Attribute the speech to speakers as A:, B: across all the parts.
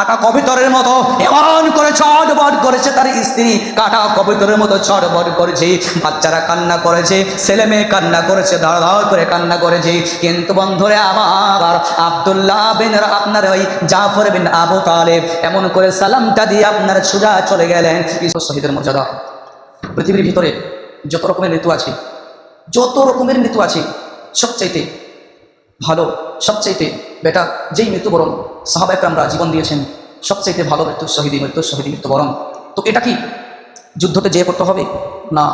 A: কাটা কবিতরের মতো এমন করে ছটফট করেছে, তার স্ত্রী কাটা কবিতরের মতো ছটফট করেছে, বাচ্চারা কান্না করেছে, ছেলে মেয়ে কান্না করেছে, ধড় ধড় করে কান্না করেছে। কিন্তু বন্ধুরে আমার আব্দুল্লাহ বিন আপনার ওই জাফর বিন আবু তালেব এমন করে সালামটা দিয়ে আপনার সোজা চলে গেলেন। শহীদের মর্যাদা, পৃথিবীর ভিতরে যত রকমের মৃত্যু আছে, যত রকমের মৃত্যু আছে, সবচাইতে ভালো, সবচাইতে বেটা যেই মৃত্যুবরণ সাহাবা একরামরা জীবন দিয়েছেন, সবচাইতে ভালো মৃত্যু শহীদি মৃত্যুবরণ। তো এটা কি যুদ্ধতে যেয়ে করতে হবে, না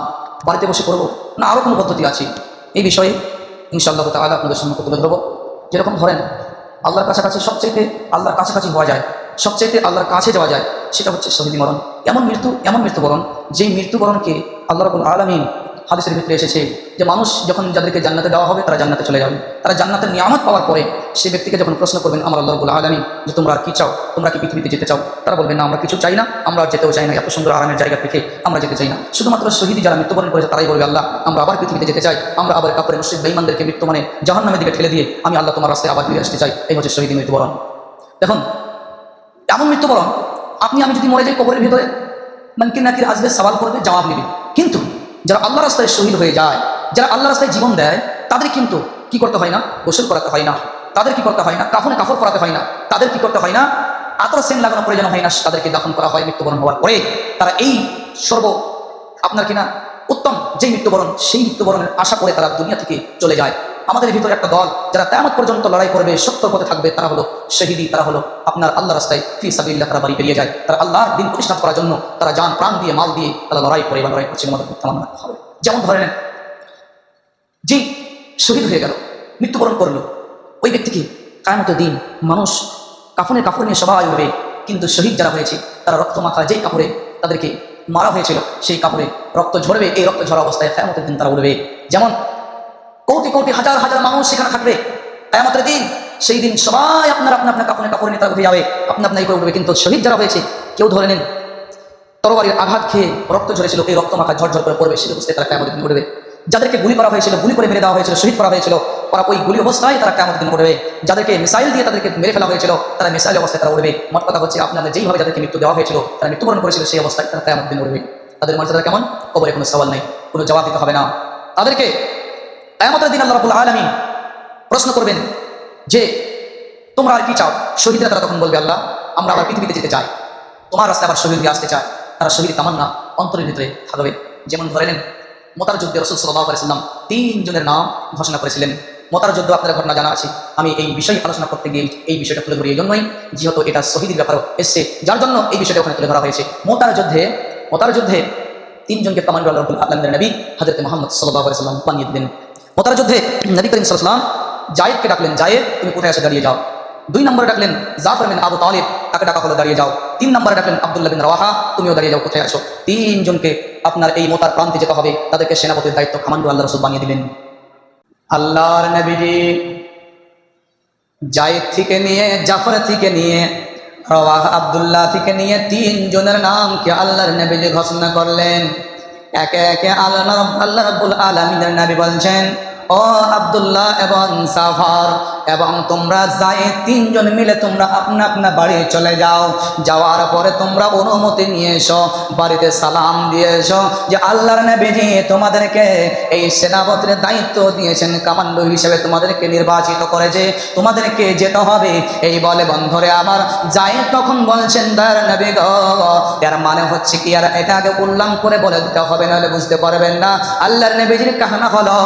A: বাড়িতে বসে করবো, না আরও কোনো পদ্ধতি আছে? এই বিষয়ে ইনশাআল্লাহ তাআলা আপনাদের সম্মুখে তুলে ধরবো। যেরকম ধরেন আল্লাহর কাছাকাছি সবচাইতে আল্লাহর কাছাকাছি হওয়া যায়, সবচাইতে আল্লাহর কাছে যাওয়া যায়, সেটা হচ্ছে শহীদি মরণ। এমন মৃত্যুবরণ যেই মৃত্যুবরণকে আল্লাহ রাব্বুল আলামিন হাদিসের ভিতরে এসেছে যে মানুষ যখন যাদেরকে জান্নাতে দেওয়া হবে তারা জান্নাতে চলে যাবে, তারা জান্নাতের নিয়ামত পাওয়ার পরে সেই ব্যক্তিকে যখন প্রশ্ন করবেন আমার আল্লাহ রাব্বুল আলামিন যে তোমরা আর কি চাও, তোমরা কি পৃথিবীতে যেতে চাও? তারা বলবেন না আমরা কিছু চাই না, আমরা যেতেও চাই না, এত সুন্দর আরামের জায়গা থেকে আমরা যেতে চাই না। শুধুমাত্র শহীদি যারা মৃত্যুবরণ করেছে তারাই বলবে আল্লাহ আমরা আবার পৃথিবীতে যেতে চাই, আমরা আবার কাফের মুশরিক বেঈমানদেরকে মৃত্যুমানে জাহান্নামের দিকে ঠেলে দিয়ে আমি আল্লাহ তোমার রাস্তায় আবার ফিরে আসতে চাই। এই হচ্ছে শহীদি মৃত্যুবরণ। দেখুন এমন মৃত্যুবরণ, আপনি আমি যদি মরে যাই কবরের ভিতরে মুনকির নাকির আসবে, সওয়াল করবে, জবাব নেবে। কিন্তু যারা আল্লাহ রাস্তায় শহীদ হয়ে যায়, যারা আল্লাহ রাস্তায় জীবন দেয়, তাদের কিন্তু কি করতে হয় না? গোসল করাতে হয় না, তাদের কি করতে হয় না? কাফনে কাফড় পরাতে হয় না, তাদের কি করতে হয় না? আতর সেন লাগানো প্রয়োজন হয় না, তাদেরকে দাফন করা হয় মৃত্যুবরণ হওয়ার পরে। তারা এই আপনার কিনা উত্তম যে মৃত্যুবরণ, সেই মৃত্যুবরণের আশা করে তারা দুনিয়া থেকে চলে যায়। আমাদের ভিতরে একটা দল যারা কিয়ামত পর্যন্ত লড়াই করবে, সত্যর পথে থাকবে, তারা হলো শহীদি, তারা হলো আপনার আল্লাহ রাস্তায় ফি সাবিলিল্লাহ, তারা বাড়ি পেরিয়ে যায়। তারা আল্লাহর দিন প্রতিষ্ঠা করার জন্য তারা জান প্রাণ দিয়ে, মাল দিয়ে তারা লড়াই করে বা লড়াই করছে, আমাদের তামান্না হবে। যেমন ধরে নেন যে শহীদ হয়ে গেল, মৃত্যুবরণ করলো, ওই ব্যক্তিকে কিয়ামতের দিন মানুষ কাফনের কাপড় নিয়ে সবাই উঠবে, কিন্তু শহীদ যারা হয়েছে তারা রক্ত মাখা যেই কাপড়ে তাদেরকে মারা হয়েছিল সেই কাপড়ে রক্ত ঝরবে। এই রক্ত ঝরা অবস্থায় কিয়ামতের দিন তারা উঠবে। যেমন কোটি কোটি হাজার হাজার মানুষ সেখানে থাকবে কিয়ামতের দিন, সেই দিন সবাই আপনার কাফনের কাপড় নিয়ে তারা উঠে যাবে, আপনাই করে উঠবে। কিন্তু শহীদ যারা হয়েছে, কেউ ধরে নেন তরবারির আঘাত খেয়ে রক্ত ঝরেছিল, এই রক্ত মাখা ঝরঝর করে পড়বে, সেই অবস্থায় তারা কিয়ামতের দিন উঠবে। যাদেরকে গুলি করা হয়েছিল, গুলি করে মেরে দেওয়া হয়েছিল, শহীদ করা হয়েছিল, ওরা ওই গুলি অবস্থায় তারা কিয়ামতের দিন উঠবে। যাদেরকে মিসাইল দিয়ে তাদেরকে মেরে ফেলা হয়েছিল, তারা মিসাইল অবস্থায় তারা উঠবে। মোট কথা হচ্ছে আপনাদের যেইভাবে যাদেরকে মৃত্যু দেওয়া হয়েছিল, তারা মৃত্যুবরণ করেছিল, সেই অবস্থায় তারা কিয়ামতের দিন উঠবে। তাদের মর্যাদা কেমন? কবরে কোনো সওয়াল নাই, কোনো জবাব দিতে হবে না তাদেরকে। কিয়ামতের দিন আল্লাহ রাব্বুল আলামিন প্রশ্ন করবেন যে তোমরা আর কি চাও? শহীদরা তারা তখন বলবে আল্লাহ আমরা আবার পৃথিবীতে যেতে চাই, তোমার রাস্তায় আবার শহীদ আসতে চায়। তারা শহীদ তামান্না অন্তরের ভিতরে থাকবে। যেমন ধরে নেন মোতার যুদ্ধে রাসূল সাল্লাল্লাহু আলাইহি ওয়াসাল্লাম 3 জনের নাম ঘোষণা করেছিলেন। মোতার যুদ্ধ আপনাদের ঘটনা জানা আছে, আমি এই বিষয়ে আলোচনা করতে গিয়ে এই বিষয়টা তুলে ধরি এই জন্যই, যেহেতু এটা শহীদের ব্যাপারও এসছে, যার জন্য এই বিষয়টা ওখানে তুলে ধরা হয়েছে। মোতার যুদ্ধে 3 জনকে কমান্ডার আল্লাহ রাব্বুল আলামিনের নবী হযরত মুহাম্মদ সাল্লাল্লাহু আলাইহি ওয়াসাল্লাম বানিয়ে দিলেন। মোতার যুদ্ধে নবী করিম সাল্লাল্লাহু আলাইহি ওয়াসাল্লাম জায়েদকে ডাকলেন, জায়েদ তুমি কোথায় এসে দাঁড়িয়ে যাও। 2 নম্বরে ডাকলেন জাফর বিন আবু তালিব, তাকে ডাকা হলো দাঁড়িয়ে যাও। 3 নম্বরে ডাকলেন আব্দুল্লাহ বিন রাওয়াহা, তুমিও দাঁড়িয়ে যাও, কোথায় আছো। 3 জনকে আপনার এই মোতার প্রান্তে যেতে হবে, তাদেরকে সেনাপতির দায়িত্ব কমান্ডার আল্লাহ রাসূল বানিয়ে দিলেন। আল্লাহর নবীজি জায়েদ থেকে নিয়ে, জাফর থেকে নিয়ে, রাওয়াহা আব্দুল্লাহ থেকে নিয়ে 3 জনের নামকে আল্লাহর নবীজি ঘোষণা করলেন। একে একে আল্লাহ রাব্বুল আলামিনের নবী বলছেন, ও আব্দুল্লাহ এবং জাফর এবং তোমরা জায়েদ 3 জন মিলে তোমরা আপনা বাড়ি চলে যাও। যাওয়ার পরে তোমরা অনুমতি নিয়ে এসো, বাড়িতে সালাম দিয়ে এসো যে আল্লাহর নবীজি তোমাদেরকে এই সেনাপতির দায়িত্ব দিয়েছেন, কমান্ডো হিসেবে তোমাদেরকে নির্বাচিত করেছে, তোমাদেরকে যেতে হবে। এই বলে বন্ধরে আমার জায়েদ তখন বলছেন দয়ার নবী গো, এর মানে হচ্ছে কি, আর এটা আগে উল্লেখ করে বলে দিতে হবে, নাহলে বুঝতে পারবেন না। আল্লাহর নবীজির কাহিনী হলো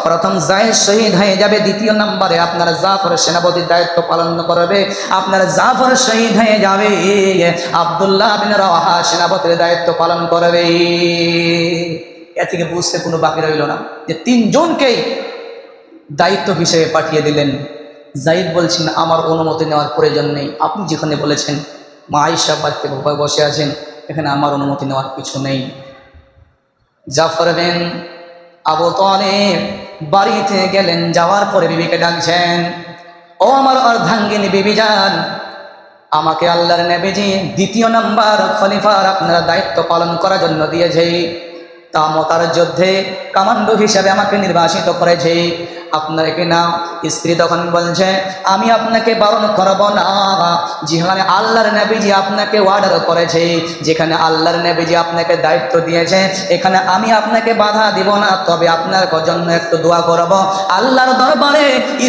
A: প্রথম জায়েদ শহীদ হয়ে যাবে, দ্বিতীয় নম্বরে আপনার জাফর সেনাপতির দায়িত্ব পালন করবে, আপনার জাফর শহীদ হয়ে যাবে, আব্দুল্লাহ বিন রাওয়াহা সেনাপতির দায়িত্ব পালন করবে। এ থেকে বুঝতে কোনো বাকি রইল না যে 3 জনকেই দায়িত্ব হিসেবে পাঠিয়ে দিলেন। জায়েদ বলছেন আমার অনুমতি নেওয়ার প্রয়োজন নেই, আপনি যেখানে বলেছেন, মা আয়েশা বাড়িতে বসে আছেন, এখানে আমার অনুমতি নেওয়ার কিছু নেই। জাফর বিন আবু তালিব বাড়িতে গেলেন, যাওয়ার পরে বিবিকে ডাকছেন, ও আমার অর্ধাঙ্গিনী বিবি যান, আমাকে আল্লাহর নবীজি 2 নম্বর খলিফার আপনারা দায়িত্ব পালন করার জন্য দিয়েছে, তা মোতার যুদ্ধে কমান্ডো হিসেবে আমাকে নির্বাচিত করেছে। আপনার কিনা স্ত্রী তখন বলছে আমি আপনাকে বারণ করব না, যেখানে আল্লাহর নবীজি আপনাকে অর্ডার করেছে, যেখানে আল্লাহর নবীজি আপনাকে দায়িত্ব দিয়েছে, এখানে আমি আপনাকে বাধা দিব না, তবে আপনার জন্য একটু দোয়া করব। আল্লাহর দরবারে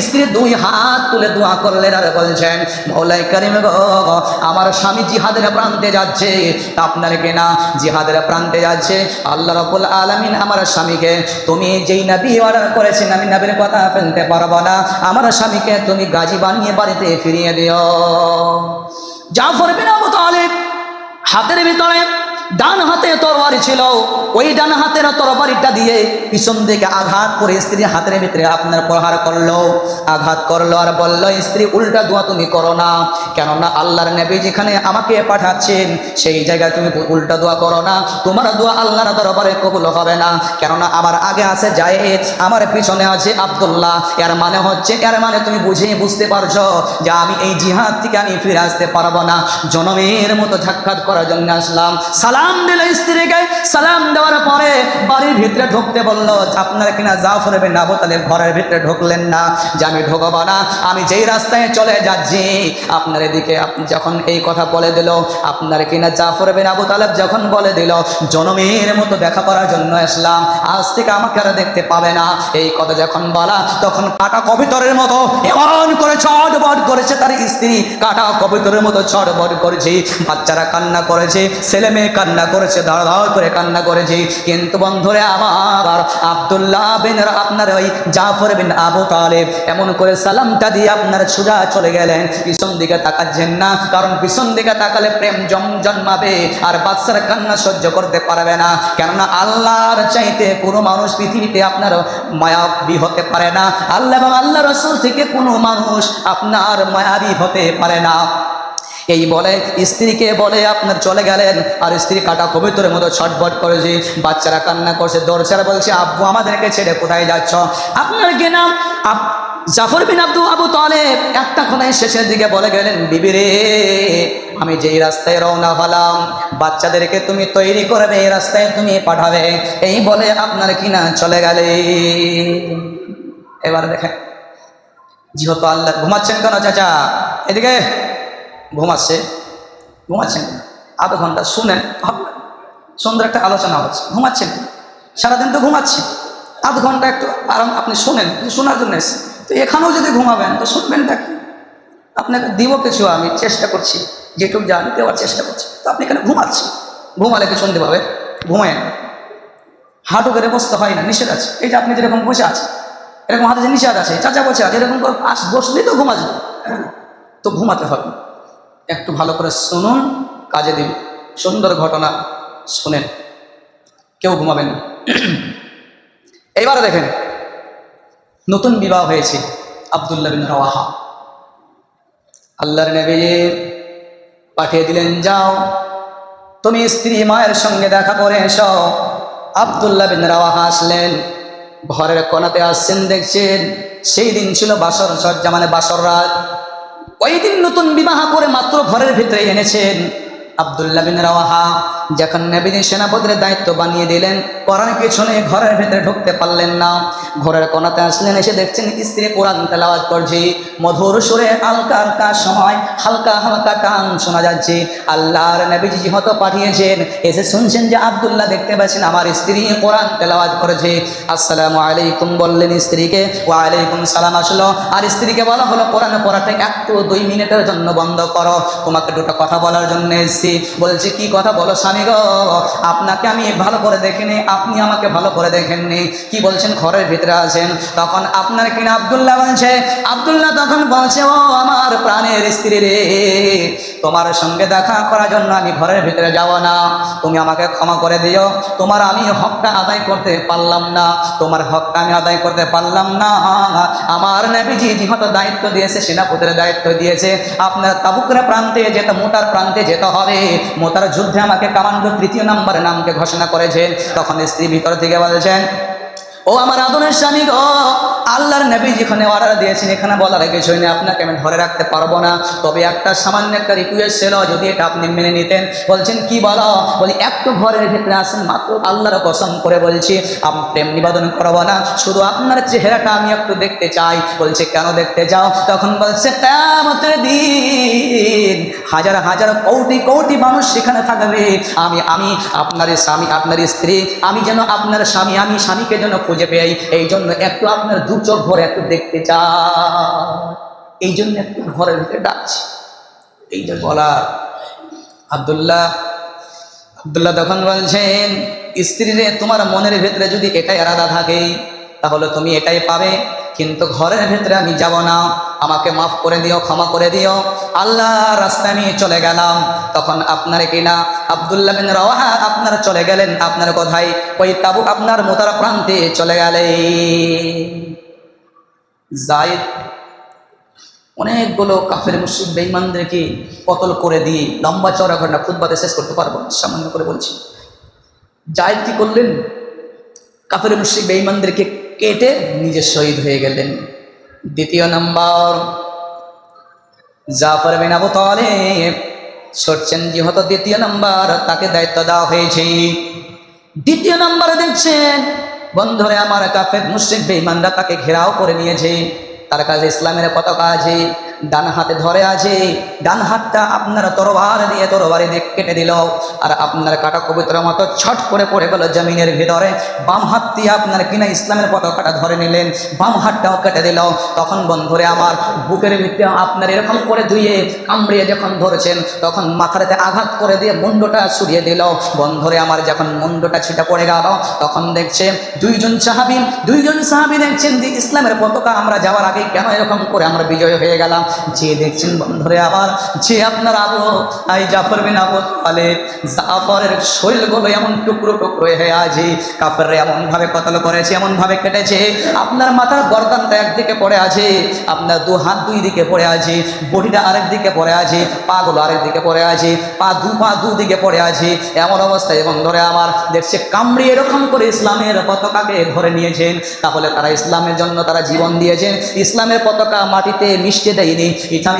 A: স্ত্রী দুই হাত তুলে দোয়া করলেন আর বলছেন মওলাই কারীম গো, আমার স্বামী জিহাদের প্রান্তে যাচ্ছে, আপনার কিনা জিহাদের প্রান্তে যাচ্ছে। আল্লাহ রাব্বুল আলামিন আমার স্বামীকে, তুমি যেই নবী অর্ডার করেছেন আমি নবীর কথা ফেলতে পারবো না, আমার স্বামীকে তুমি গাজী বানিয়ে বাড়িতে ফিরিয়ে দিও। জাফর বিন আবু তালিব হাতের ভিতরে ডান হাতে তরবারি ছিল, ওই ডান হাতের তরবারিটা দিয়ে পিছন দিকে আঘাত করে স্ত্রী হাতের ভিতরে আপনার প্রহার করলো, আঘাত করলো আর বলল স্ত্রী উল্টা দোয়া তুমি করো না, কেননা আল্লাহর নবী যেখানে আমাকে পাঠাচ্ছেন সেই জায়গায় তুমি উল্টা দোয়া করো না, তোমার দোয়া আল্লাহর দরবারে কবুল হবে না, কেননা আমার আগে আছে জায়েদ, আমার পিছনে আছে আব্দুল্লাহ। এর মানে তুমি বুঝতে পারছো যে আমি এই জিহাদ থেকে আমি ফিরে আসতে পারবো না, জনমের মতো সাক্ষাৎ করার জন্য আসলাম। সালাম দিল স্ত্রীকে, সালাম দেওয়ার পরে বাড়ির ভিতরে ঢুকতে বললো। আপনার কিনা জাফর বিন আবু তালিব ঘরের ভিতরে ঢুকলেন না যে আমি ঢুকবো না, আমি যেই রাস্তায় চলে যাচ্ছি আপনার এদিকে যখন এই কথা বলে দিল, আপনার কিনা জাফর বিন আবু তালিব যখন বলে দিল জনমের মতো দেখা করার জন্য আসলাম, আজ থেকে আমাকে আর দেখতে পাবে না, এই কথা যখন বলা তখন কাটা কবিতরের মতো এমন করে ছটফট করেছে তার স্ত্রী, কাটা কবিতরের মতো ছটফট করেছে, বাচ্চারা কান্না করেছে, ছেলে মেয়ে কান্না করেছে, ধড় ধড় করে কান্না করেছে। কিন্তু বন্ধুরে আমার আব্দুল্লাহ বিন আপনার ওই জাফর বিন আবু তালিব এমন করে সালামটা দিয়ে আপনার সোজা চলে গেলেন, পিছন দিকে তাকাচ্ছেন না, কারণ পিছন দিকে তাকালে প্রেম জন্মাবে আর বাচ্চার কান্না সহ্য করতে পারবে না, কেননা আল্লাহর চাইতে কোনো মানুষ পৃথিবীতে আপনার মায়াবী হতে পারে না, আল্লাহ এবং আল্লাহ রাসূল থেকে কোনো মানুষ আপনার মায়াবী হতে পারে না। এই বলে স্ত্রীকে বলে আপনার চলে গেলেন, আর স্ত্রী কাটা কবিতরের মতো ছটফট করেছে, বাচ্চারা কান্না করছে, দরজারা বলছে আব্বু আমাদেরকে ছেড়ে কোথায় যাচ্ছ, আপনার কি নাম? জাফর বিন আবু তালিব একটা কথায় শেষের দিকে বলে গেলেন বিবি রে, আমি যেই রাস্তায় রওনা হলাম বাচ্চাদেরকে তুমি তৈরি করবে, এই রাস্তায় তুমি পাঠাবে, এই বলে আপনার কিনা চলে গেলে। এবার দেখেন যেহেতু আল্লাহ ঘুমাচ্ছেন কেন চাচা, এদিকে ঘুমাচ্ছেন আধা ঘন্টা শুনেন, সুন্দর একটা আলোচনা হচ্ছে, ঘুমাচ্ছেন সারাদিন তো ঘুমাচ্ছি, আধ ঘন্টা একটু আরাম আপনি শোনেন, শোনার জন্য এসে তো এখানেও যদি ঘুমাবেন তো শুনবেন নাকি? আপনাকে দিব কিছু, আমি চেষ্টা করছি যেটুকু জানি দেওয়ার চেষ্টা করছি, তো আপনি এখানে ঘুমাচ্ছেন, ঘুমালে কি শুনতে পাবে? ঘুমায় হাঁটু করে বসতে হয় না, নিষেধ আছে, এই যে আপনি যেরকম বসে আছেন এরকম হাতে যে নিষেধ আছে, চাচা বসে আছে এরকম করে বসলেই তো ঘুমা যাবে, তো ঘুমাতে হবে। একটু ভালো করে শুনুন, কাজে দিন, সুন্দর ঘটনা শুনেন, কেউ ঘুমাবেন না। এইবারে দেখেন নতুন বিবাহ হয়েছে আব্দুল্লাহ বিন রাওয়াহা, আল্লাহর নবী পাঠিয়ে দিলেন যাও তুমি স্ত্রী মায়ের সঙ্গে দেখা করে এসো। আব্দুল্লাহ বিন রাওয়াহা আসলেন, ঘরের কোণাতে আসছেন, দেখছেন সেই দিন ছিল বাসর সজ্জা, মানে বাসর রাত, ওই দিন নতুন বিবাহ করে মাত্র ঘরের ভিতরে এনেছেন। আব্দুল্লাহ বিন রাওয়াহা যখন নবীজি সেনাপতির দায়িত্ব বানিয়ে দিলেন, কোরআন পিছনে ঘরের ভেতরে ঢুকতে পারলেন না, ঘরের কোণাতে আসলেন, এসে দেখছেন স্ত্রী কোরআন তেলাওয়াত করছে, মধুর সুরে হালকা হালকা সময় হালকা হালকা টান শোনা যাচ্ছে। আল্লাহর নবীজি যেহেতু পাঠিয়েছেন, এসে শুনছেন যে আব্দুল্লাহ দেখতে পাচ্ছেন আমার স্ত্রী কোরআন তেলাওয়াত করেছে, আসসালামু আলাইকুম বললেন স্ত্রীকে, ওয়ালাইকুম সালাম আসলো, আর স্ত্রীকে বলা হলো কোরআন পড়াটা একটু 2 মিনিটের জন্য বন্ধ করো, তোমাকে দুটো কথা বলার জন্য এসেছি। বলছে কি কথা বলো স্বামী গো, আপনাকে আমি ভালো করে দেখিনি, আপনি আমাকে ভালো করে দেখেননি, কি বলছেন? ঘরের ভিতরে আছেন। তখন আপনার কিনা আব্দুল্লাহ বলছে, আব্দুল্লাহ তখন বলছে ও আমার প্রাণের স্ত্রী রে, তোমার সঙ্গে দেখা করার জন্য আমি ঘরের ভিতরে যাব না, তুমি আমাকে ক্ষমা করে দিও, তোমার আমি হকটা আদায় করতে পারলাম না, তোমার হকটা আমি আদায় করতে পারলাম না। আমার নবীজি যেহেতু দায়িত্ব দিয়েছে, সেনাপতির দায়িত্ব দিয়েছে, আপনার তাবুকের প্রান্তে যেতে, মোটার প্রান্তে যেতে হবে, মোটার যুদ্ধে আমাকে কমান্ডো 3 নম্বরের নামকে ঘোষণা করেছেন। তখন স্ত্রী ভিতর থেকে বলছেন, ও ও আমার আদরের স্বামী গো, আল্লাহর নবী যেখানে অর্ডার দিয়েছেন এখানে বলার আগে জন্য আপনাকে আমি ধরে রাখতে পারবো না, তবে একটা সামান্য একটা রিকোয়েস্ট ছিল, যদি এটা আপনি মেনে নিতেন। বলছেন কি বলো? বলি একটু ঘরের ভিতরে আসেন, মাত্র আল্লাহর কসম করে বলছি আমি প্রেম নিবেদন করবো না, শুধু আপনার চেহারাটা আমি একটু দেখতে চাই। বলছে কেন দেখতে চাও? তখন বলছে কিয়ামতের দিন হাজার হাজার কোটি কোটি মানুষ সেখানে থাকবে, আমি আমি আপনার স্বামী আপনার স্ত্রী, আমি যেন আপনার স্বামী আমি স্বামীকে যেন খুঁজে পেয়ে, এই জন্য একটু আপনার দু চোখ ভরে একটু দেখতে চাই, এই জন্য একটু ঘরের ভিতরে ডাকছি। এই যে বলার আব্দুল্লাহ তখন বলছেন স্ত্রী রে, তোমার মনের ভেতরে যদি এটাই আলাদা থাকে তাহলে তুমি এটাই পাবে, কিন্তু ঘরের ভেতরে আমি যাব না, আমাকে মাফ করে দিও, ক্ষমা করে দিও। আল্লাহ রাস্তায় আমি চলে গেলাম। তখন আপনার কিনা আব্দুল্লাহ বিন রাওয়াহা আপনারা চলে গেলেন আপনার কোথায়? ওই তাবুক আপনার মোতার প্রান্তে চলে গেলেন। যায়েদ অনেকগুলো কাফের মুশরিক বেঈমানদেরকে কতল করে দিয়ে লম্বা চওড়া ঘটনা খুতবাতে শেষ করতে পারবো না, সামান্য করে বলছি। যায়েদ কি করলেন? কাফের মুশরিক বেঈমানদেরকে কেটে নিজে শহীদ হয়ে গেলেন। দ্বিতীয় নাম্বার জাফর বিন আবু তালেব ছড়ছেন যেহেতু দ্বিতীয় নাম্বার তাকে দায়িত্ব দেওয়া হয়েছে। দ্বিতীয় নাম্বারে দেখছেন বন্ধুরে আমার কাফের মুশরিক বেঈমানরা তাকে ঘেরাও করে নিয়েছে, তার কাছে ইসলামের পতাকা আছে, ডান হাতে ধরে আছে, ডান হাতটা আপনার তরবারি দিয়ে কেটে দিল, আর আপনার কাটা কবুতরের মতো ছট করে পড়ে গেল জমিনের ভিতরে। বাম হাত দিয়ে আপনার কিনা ইসলামের পতাকাটা ধরে নিলেন, বাম হাতটাও কেটে দিল। তখন বন্ধুরে আমার বুকের ভিতরে আপনার এরকম করে ধুয়ে কামড়িয়ে যখন ধরেছেন, তখন মাথাতে আঘাত করে দিয়ে মুন্ডটা ছুড়িয়ে দিল। বন্ধুরে আমার যখন মুন্ডটা ছিটা পড়ে গেল, তখন দেখছে দুইজন সাহাবী দেখছেন যে ইসলামের পতাকা আমরা যাওয়ার আগে কেন এরকম করে আমরা বিজয় হয়ে গেলাম। যে দেখছেন বন্ধুরে আবার যে আপনার জাফর বিন আবু তালেব, জাফরের শরীরগুলো এমন টুকরো টুকরো হয়ে আছে, কাফেররা এমনভাবে কতল করেছে, এমনভাবে কেটেছে, আপনার মাথার গর্দানটা একদিকে পড়ে আছে, আপনার দু হাত দুই দিকে পড়ে আছে, বডিটা আরেক দিকে পড়ে আছে, পাগুলো আরেক দিকে পড়ে আছে, পা দুদিকে পড়ে আছে। এমন অবস্থায় বন্ধুরে আমার দেখছে কামড়িয়ে এরকম করে ইসলামের পতাকাকে ধরে নিয়েছেন। তাহলে তারা ইসলামের জন্য তারা জীবন দিয়েছেন, ইসলামের পতাকা মাটিতে মিশতে দেয়নি,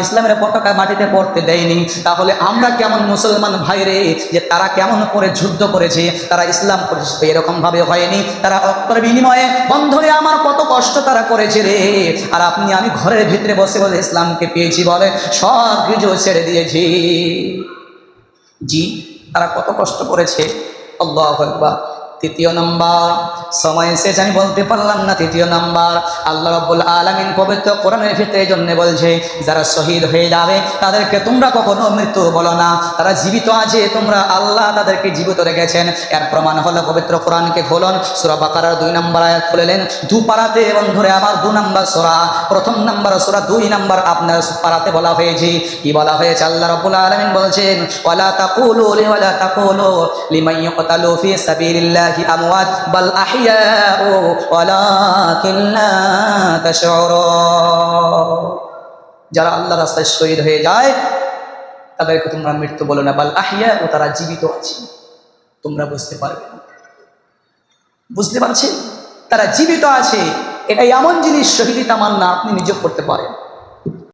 A: ইসলামের পতাকা মাটিতে পড়তে দেয়নি। তাহলে আমরা কেমন মুসলমান ভাইরে যে তারা কেমন করে যুদ্ধ করেছে, তারা ইসলাম প্রতিষ্ঠিত এরকম ভাবে হয়নি, তারা অক্ষর বিনিময়ে বন্ধুরে আমার কত কষ্ট তারা করেছে রে। আর আপনি আমি ঘরের ভিতরে বসে বসে ইসলামকে পেয়েছি বলে সব কিছু ছেড়ে দিয়েছি। জি, তারা কত কষ্ট করেছে। আল্লাহু আকবার। তৃতীয় নাম্বার সময় শেষ আমি বলতে পারলাম না। তৃতীয় নাম্বার আল্লাহ রাব্বুল আলামিন পবিত্র কোরআনের ভিতরে জন্য বলছে যারা শহীদ হয়ে যাবে তাদেরকে তোমরা কখনো মৃত্যু বলো না, তারা জীবিত আছে, তোমরা আল্লাহ তাদেরকে জীবিত রেখেছেন। এর প্রমাণ হলো পবিত্র কোরআনকে খোলন, সূরা বাকারার 2 নম্বর আয়াত খুলেলেন, দু পারাতে এবং ধরে আবার 2 নম্বর সূরা, প্রথম নম্বর সূরা 2 নম্বর আপনার পারাতে বলা হয়েছে। কি বলা হয়েছে? আল্লাহ রাব্বুল আলামিন বলছেন ওয়ালা তাকুলু লিমান ইয়াকতালু ফি সাবিলিল্লাহ আমওয়াত বাল আহইয়াউ ওয়ালাকিন লা তাশউরুন। যারা আল্লাহর রাস্তায় শহীদ হয়ে যায় তাদেরকে তোমরা মৃত্যু বলো না, বাল আহইয়াউ, তারা জীবিত আছে। তোমরা বুঝতে পারবে না, বুঝতে পারছেন? তারা জীবিত আছে। এটা এমন জিনিস শহীদি তামান্না আপনি নিজে করতে পারেন।